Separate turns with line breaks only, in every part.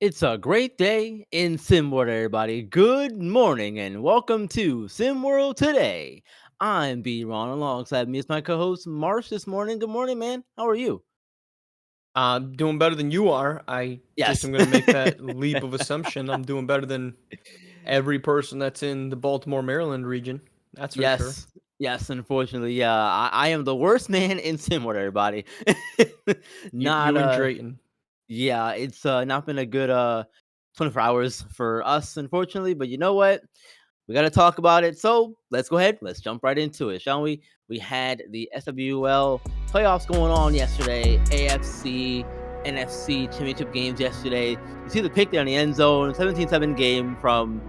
It's a great day in SimWorld, everybody. Good morning and welcome to SimWorld Today. I'm B Ron. Alongside me is my co-host Marsh this morning. Good morning, man. How are you?
Doing better than you are. I just
Yes.
am going to make that leap of assumption. I'm doing better than every person that's in the Baltimore, Maryland region. That's for sure.
Yes. Yes, unfortunately, yeah. I am the worst man in SimWorld, everybody.
You,
Not
you and Drayton.
Yeah, it's not been a good 24 hours for us, unfortunately, but you know what? We got to talk about it. So let's go ahead. Let's jump right into it, shall we? We had the SWL playoffs going on yesterday, AFC, NFC championship games yesterday. You see the pick there in the end zone, 17-7 game from,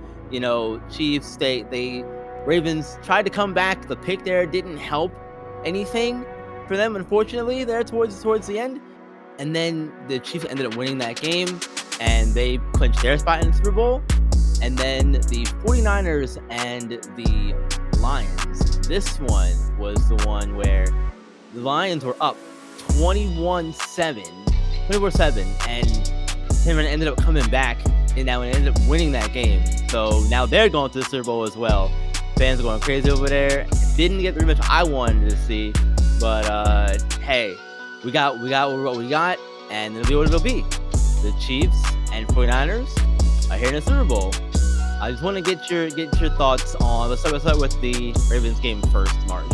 Chiefs State. Ravens tried to come back. The pick there didn't help anything for them, unfortunately, there towards the end. And then the Chiefs ended up winning that game and they clinched their spot in the Super Bowl. And then the 49ers and the Lions. This one was the one where the Lions were up 21-7, 24-7, and Tim ended up coming back and now ended up winning that game. So now they're going to the Super Bowl as well. Fans are going crazy over there. Didn't get the rematch I wanted to see, but hey, we got what we got, and it'll be what it'll be. The Chiefs and 49ers are here in the Super Bowl. I just want to get your thoughts on. Let's start with the Ravens game first, March.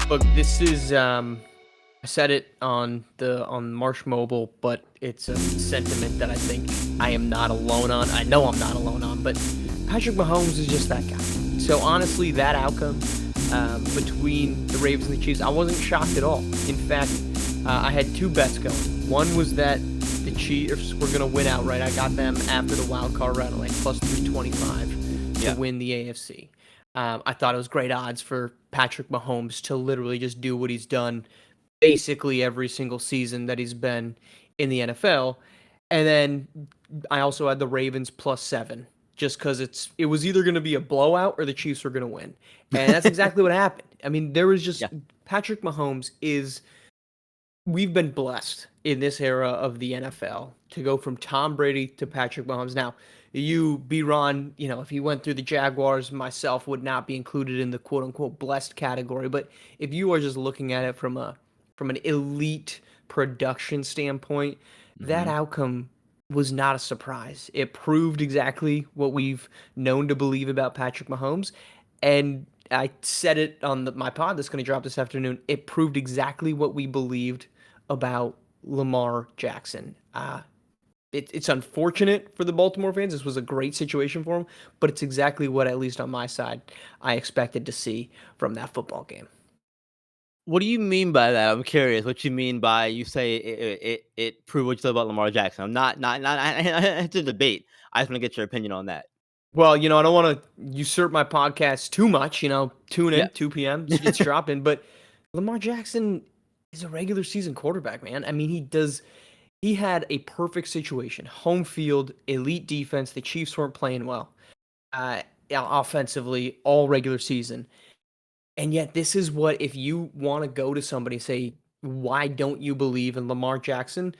Look, this is I said it on Marsh Mobile, but it's a sentiment that I think I am not alone on. I know I'm not alone on, but Patrick Mahomes is just that guy. So honestly, that outcome between the Ravens and the Chiefs, I wasn't shocked at all. In fact, I had two bets going. One was that the Chiefs were going to win outright. I got them after the Wildcard round at like plus 325 to win the AFC. I thought it was great odds for Patrick Mahomes to literally just do what he's done basically every single season that he's been in the NFL. And then I also had the Ravens +7 just because it was either going to be a blowout or the Chiefs were going to win. And that's exactly what happened. I mean, there was just
Yeah.
Patrick Mahomes is we've been blessed in this era of the NFL to go from Tom Brady to Patrick Mahomes. Now, you, B. Ron, if he went through the Jaguars, myself would not be included in the quote unquote blessed category. But if you are just looking at it from an elite production standpoint, that
Mm-hmm.
outcome was not a surprise. It proved exactly what we've known to believe about Patrick Mahomes. And I said it on my pod that's going to drop this afternoon. It proved exactly what we believed about Lamar Jackson. It's unfortunate for the Baltimore fans. This was a great situation for him, but it's exactly what, at least on my side, I expected to see from that football game.
What do you mean by that? I'm curious. What you mean by you say it proved what you said about Lamar Jackson? I'm not it's a debate. I just want to get your opinion on that.
Well, I don't want to usurp my podcast too much. Tune
Yeah.
in, 2 p.m. It's dropping. But Lamar Jackson is a regular season quarterback, man. I mean, he had a perfect situation. Home field, elite defense. The Chiefs weren't playing well offensively all regular season. And yet, this is what, if you want to go to somebody and say, why don't you believe in Lamar Jackson?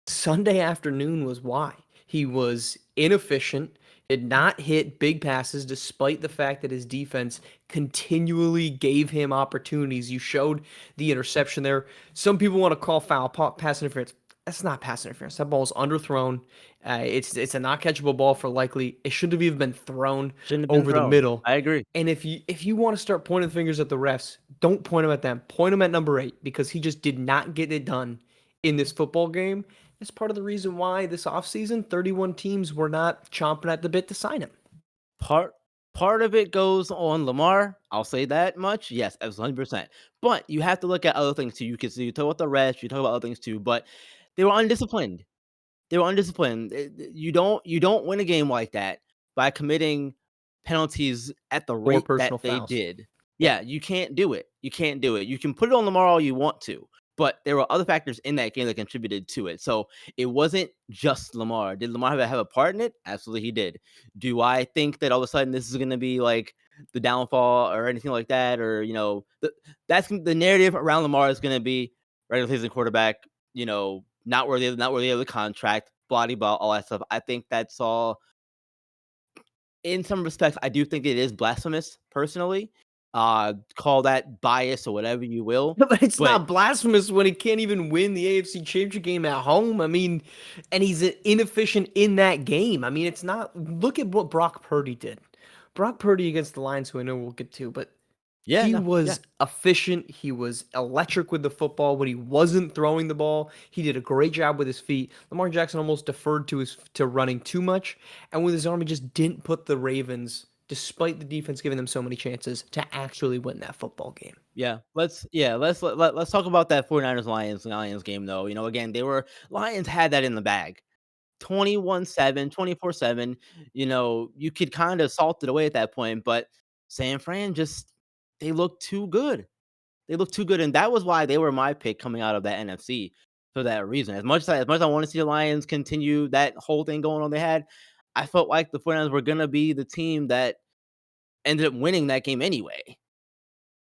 Sunday afternoon was why. He was inefficient, did not hit big passes despite the fact that his defense continually gave him opportunities. You showed the interception there. Some people want to call foul pass interference. That's not pass interference. That ball is underthrown. It's a not catchable ball for likely. It should have even been thrown
Shouldn't have been
over the
thrown.
middle.
I agree.
And if you want to start pointing fingers at the refs, don't point them at them. Point them at number 8 because he just did not get it done in this football game. It's part of the reason why this offseason 31 teams were not chomping at the bit to sign him.
Part part of it goes on Lamar. I'll say that much. Yes, absolutely 100%. But you have to look at other things too. You talk about the rest, you talk about other things too, but they were undisciplined. They were undisciplined. You don't win a game like that by committing penalties at the
Or
rate that
personal
they
fouls.
did.
Yeah.
Yeah, you can't do it. You can't do it. You can put it on Lamar all you want to, but there were other factors in that game that contributed to it. So it wasn't just Lamar. Did Lamar have a part in it? Absolutely, he did. Do I think that all of a sudden this is going to be like the downfall or anything like that, or that's the narrative around Lamar is going to be regular season quarterback, not worthy of the contract. blah blah, all that stuff. I think that's all in some respects, I do think it is blasphemous, personally. Call that bias or whatever you will,
But it's
but
not blasphemous when he can't even win the AFC Championship game at home. I mean, and he's inefficient in that game. I mean, it's not. Look at what Brock Purdy did. Brock Purdy against the Lions, who I know we'll get to, but
yeah,
he
no, yeah,
was efficient. He was electric with the football when he wasn't throwing the ball. He did a great job with his feet. Lamar Jackson almost deferred to running too much, and with his arm, he just didn't put the Ravens, despite the defense giving them so many chances, to actually win that football game.
let's talk about that 49ers Lions game, though. Again, Lions had that in the bag. 21-7, 24-7. You could kind of salt it away at that point, but San Fran just they look too good. They look too good, and that was why they were my pick coming out of that NFC for that reason. As much as I want to see the Lions continue that whole thing going on they had, I felt like the 49ers were gonna be the team that ended up winning that game anyway.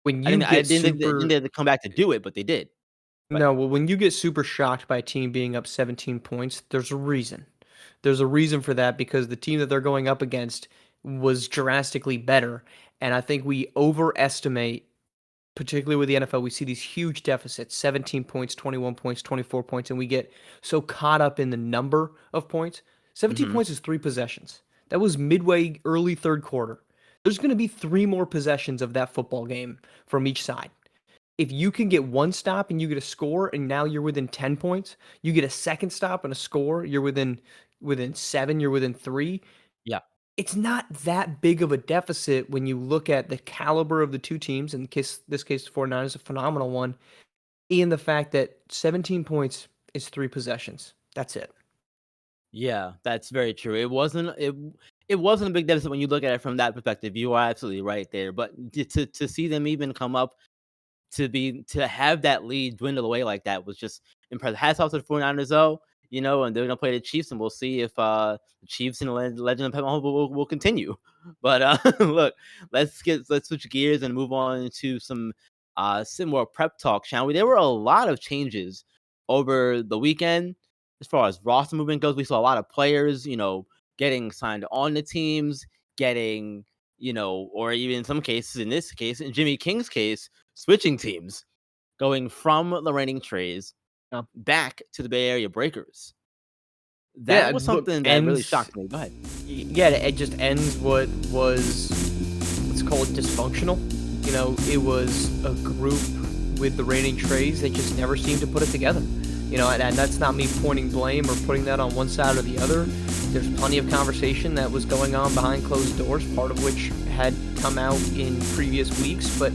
When
I
you
didn't I
get
didn't think they didn't
super
think they'd come back to do it, but they did. But
No, well, when you get super shocked by a team being up 17 points, there's a reason. There's a reason for that because the team that they're going up against was drastically better. And I think we overestimate, particularly with the NFL, we see these huge deficits 17 points, 21 points, 24 points, and we get so caught up in the number of points. 17
mhm.
points is 3 possessions. That was midway, early third quarter. There's going to be 3 more possessions of that football game from each side. If you can get one stop and you get a score and now you're within 10 points, you get a second stop and a score, you're within 7, you're within 3.
Yeah.
It's not that big of a deficit when you look at the caliber of the two teams. In this case, the 49ers, a phenomenal one, and the fact that 17 points is 3 possessions. That's it.
Yeah, that's very true. It wasn't a big deficit when you look at it from that perspective. You are absolutely right there. But to see them even come up to have that lead dwindle away like that was just impressive. Hats off to the 49ers though, and they're gonna play the Chiefs, and we'll see if the Chiefs and the Legend of Pep Mahomes will continue. But look, let's switch gears and move on to some SimWorld prep talk, shall we? There were a lot of changes over the weekend as far as roster movement goes. We saw a lot of players, getting signed on the teams, getting or even in some cases, in this case, in Jimmy King's case, switching teams, going from the reigning Trays
Yeah,
back to the Bay Area Breakers. That
yeah.
was
Look,
something that really
ends.
shocked me. Go ahead.
Yeah, it just ends what was, let's call it, dysfunctional. It was a group with the reigning trays that just never seemed to put it together. And that's not me pointing blame or putting that on one side or the other. There's plenty of conversation that was going on behind closed doors, part of which had come out in previous weeks, but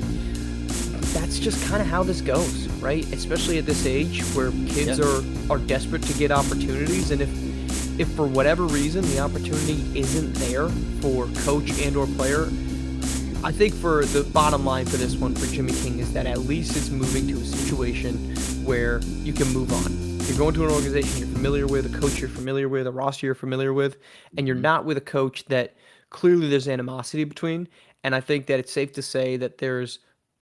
that's just kind of how this goes, right? Especially at this age where
Yeah.
kids are desperate to get opportunities, and if for whatever reason the opportunity isn't there for coach and or player, I think for the bottom line for this one for Jimmy King is that at least it's moving to a situation where you can move on. You're going to an organization you're familiar with, a coach you're familiar with, a roster you're familiar with, and you're
Mhm.
not with a coach that clearly there's animosity between. And I think that it's safe to say that there's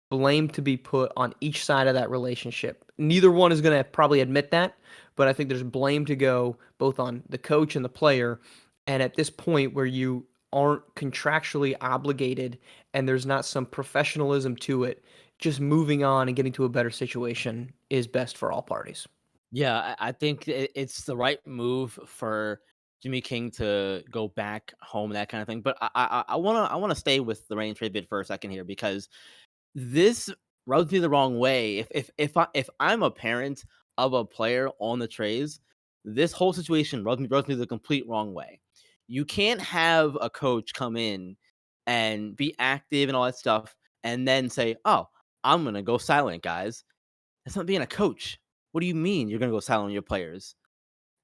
blame to be put on each side of that relationship. Neither one is going to probably admit that, but I think there's blame to go both on the coach and the player. And at this point where you aren't contractually obligated and there's not some professionalism to it, just moving on and getting to a better situation is best for all parties.
Yeah, I think it's the right move for Jimmy King to go back home, that kind of thing. But I wanna stay with the reigning trade bit for a second here, because this rubs me the wrong way. If I'm a parent of a player on the trays, this whole situation rubs me the complete wrong way. You can't have a coach come in and be active and all that stuff, and then say, "Oh, I'm gonna go silent, guys." That's not being a coach. What do you mean you're gonna go silent on your players?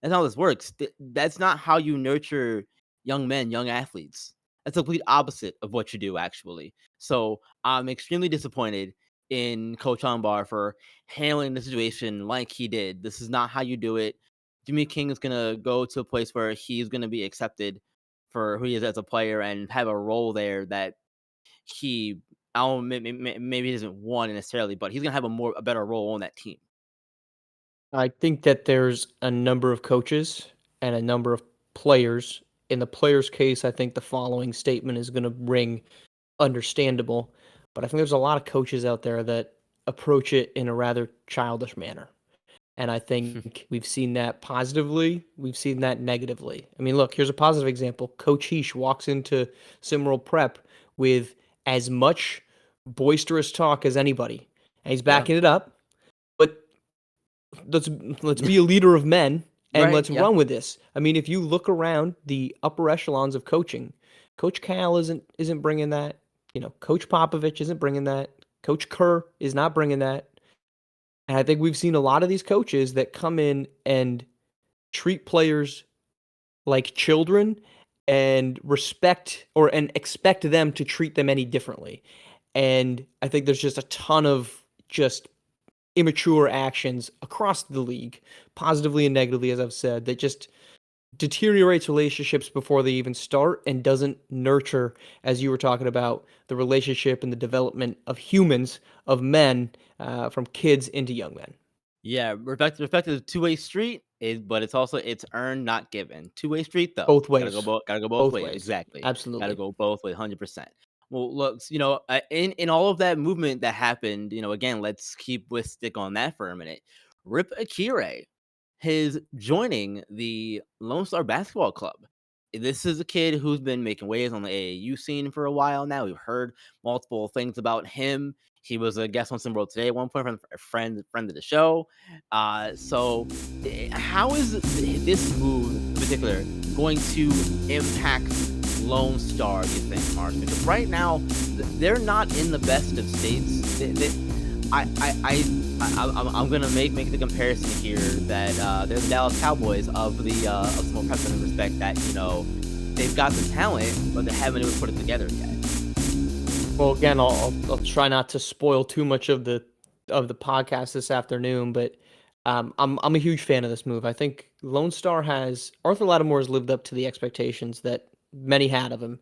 That's not how this works. That's not how you nurture young men, young athletes. That's the complete opposite of what you do, actually. So I'm extremely disappointed in Coach Umbar for handling the situation like he did. This is not how you do it. Jimmy King is gonna go to a place where he's gonna be accepted for who he is as a player and have a role there that he I don't maybe he doesn't want necessarily, but he's gonna have a better role on that team.
I think that there's a number of coaches and a number of players. In the players' case, I think the following statement is going to ring understandable, but I think there's a lot of coaches out there that approach it in a rather childish manner. And I think we've seen that positively. We've seen that negatively. I mean, look, here's a positive example. Coach Heesh walks into SimWorld Prep with as much boisterous talk as anybody, and he's
Yeah.
backing it up. But let's let's be a leader of men and
Right.
let's
Yeah.
run with this. I mean, if you look around the upper echelons of coaching, Coach Cal isn't bringing that. Coach Popovich isn't bringing that. Coach Kerr is not bringing that. And I think we've seen a lot of these coaches that come in and treat players like children and expect them to treat them any differently. And I think there's just a ton of just immature actions across the league, positively and negatively, as I've said, that just deteriorates relationships before they even start and doesn't nurture, as you were talking about, the relationship and the development of humans, of men, from kids into young men.
Yeah, respect is a two-way street, but it's earned, not given. Two-way street though.
Both ways.
Gotta go both
Both
ways.
ways.
Exactly. Gotta
Absolutely.
go both ways, 100%. Well, look, in all of that movement that happened, again, let's stick on that for a minute. Rip Akire, his joining the Lone Star Basketball Club. This is a kid who's been making waves on the AAU scene for a while now. We've heard multiple things about him. He was a guest on SimWorld Today at one point, a friend of the show. How is this move in particular going to impact Lone Star, do you think, Mark? Because right now, they're not in the best of states. I'm gonna make the comparison here that they're the Dallas Cowboys of small prep in the respect that they've got the talent, but they haven't even put it together yet.
Well, again, I'll try not to spoil too much of the podcast this afternoon, but I'm a huge fan of this move. I think Lone Star has Arthur Lattimore has lived up to the expectations that many had of him.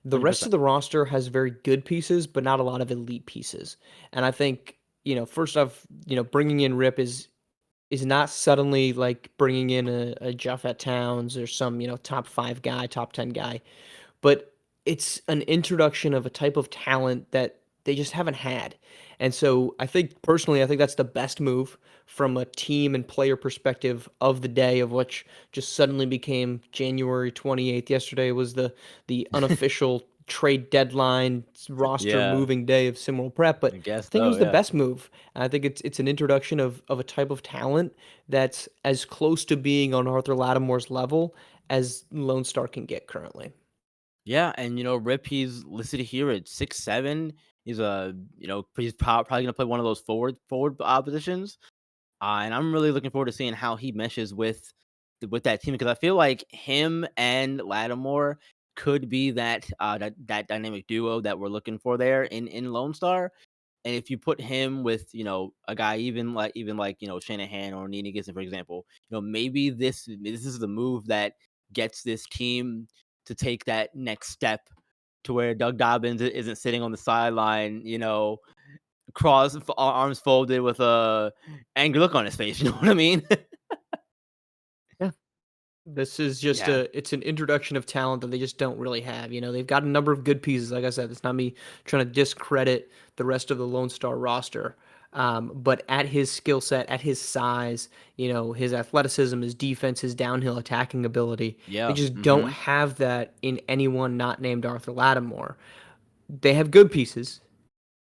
The rest of
100%.
the roster has very good pieces, but not a lot of elite pieces. And I think first off, bringing in Rip is not suddenly like bringing in a Jeff Towns or some top 5 guy, top 10 guy, but it's an introduction of a type of talent that they just haven't had. And so I think personally, I think that's the best move from a team and player perspective of the day, of which just suddenly became January 28th. Yesterday was the unofficial trade deadline roster
Yeah,
moving day of SimWorld Prep, but
I
I
guess
think it
so.
was the
Yeah.
best move. And I think it's an introduction of a type of talent that's as close to being on Arthur Lattimore's level as Lone Star can get currently.
Yeah, and Rip, he's listed here at 6'7". He's probably gonna play one of those forward positions. And I'm really looking forward to seeing how he meshes with that team, because I feel like him and Lattimore could be that dynamic duo that we're looking for there in Lone Star. And if you put him with, a guy even like, Shanahan or Nene Gibson, for example, maybe this is the move that gets this team to take that next step to where Doug Dobbins isn't sitting on the sideline, arms folded with a angry look on his face. You know what I mean?
Yeah. This is
Yeah.
it's an introduction of talent that they just don't really have. They've got a number of good pieces. Like I said, it's not me trying to discredit the rest of the Lone Star roster. But at his skill set, at his size, his athleticism, his defense, his downhill attacking ability, they
Yeah.
just don't
Mhm.
have that in anyone not named Arthur Lattimore. They have good pieces,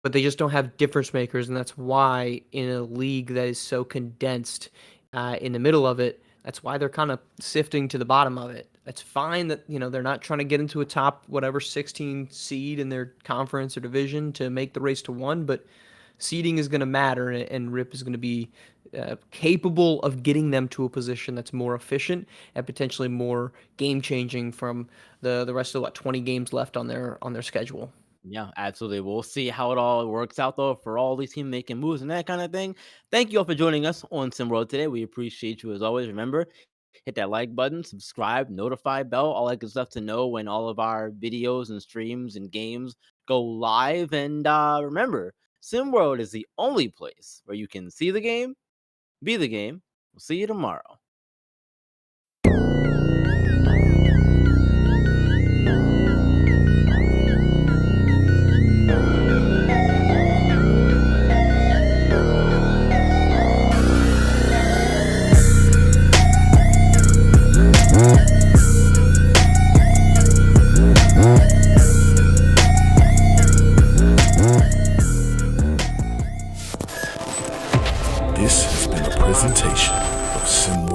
but they just don't have difference makers, and that's why in a league that is so condensed, in the middle of it, that's why they're kind of sifting to the bottom of it. It's fine that they're not trying to get into a top whatever 16 seed in their conference or division to make the race to one, but seeding is going to matter, and Rip is going to be capable of getting them to a position that's more efficient and potentially more game changing from the rest of 20 games left on their schedule.
Yeah, absolutely. We'll see how it all works out though for all these teams making moves and that kind of thing. Thank you all for joining us on SimWorld today. We appreciate you as always. Remember, hit that like button, subscribe, notify bell, all that good stuff to know when all of our videos and streams and games go live. And remember, SimWorld is the only place where you can see the game, be the game. We'll see you tomorrow.
This has been a presentation of SimWorld.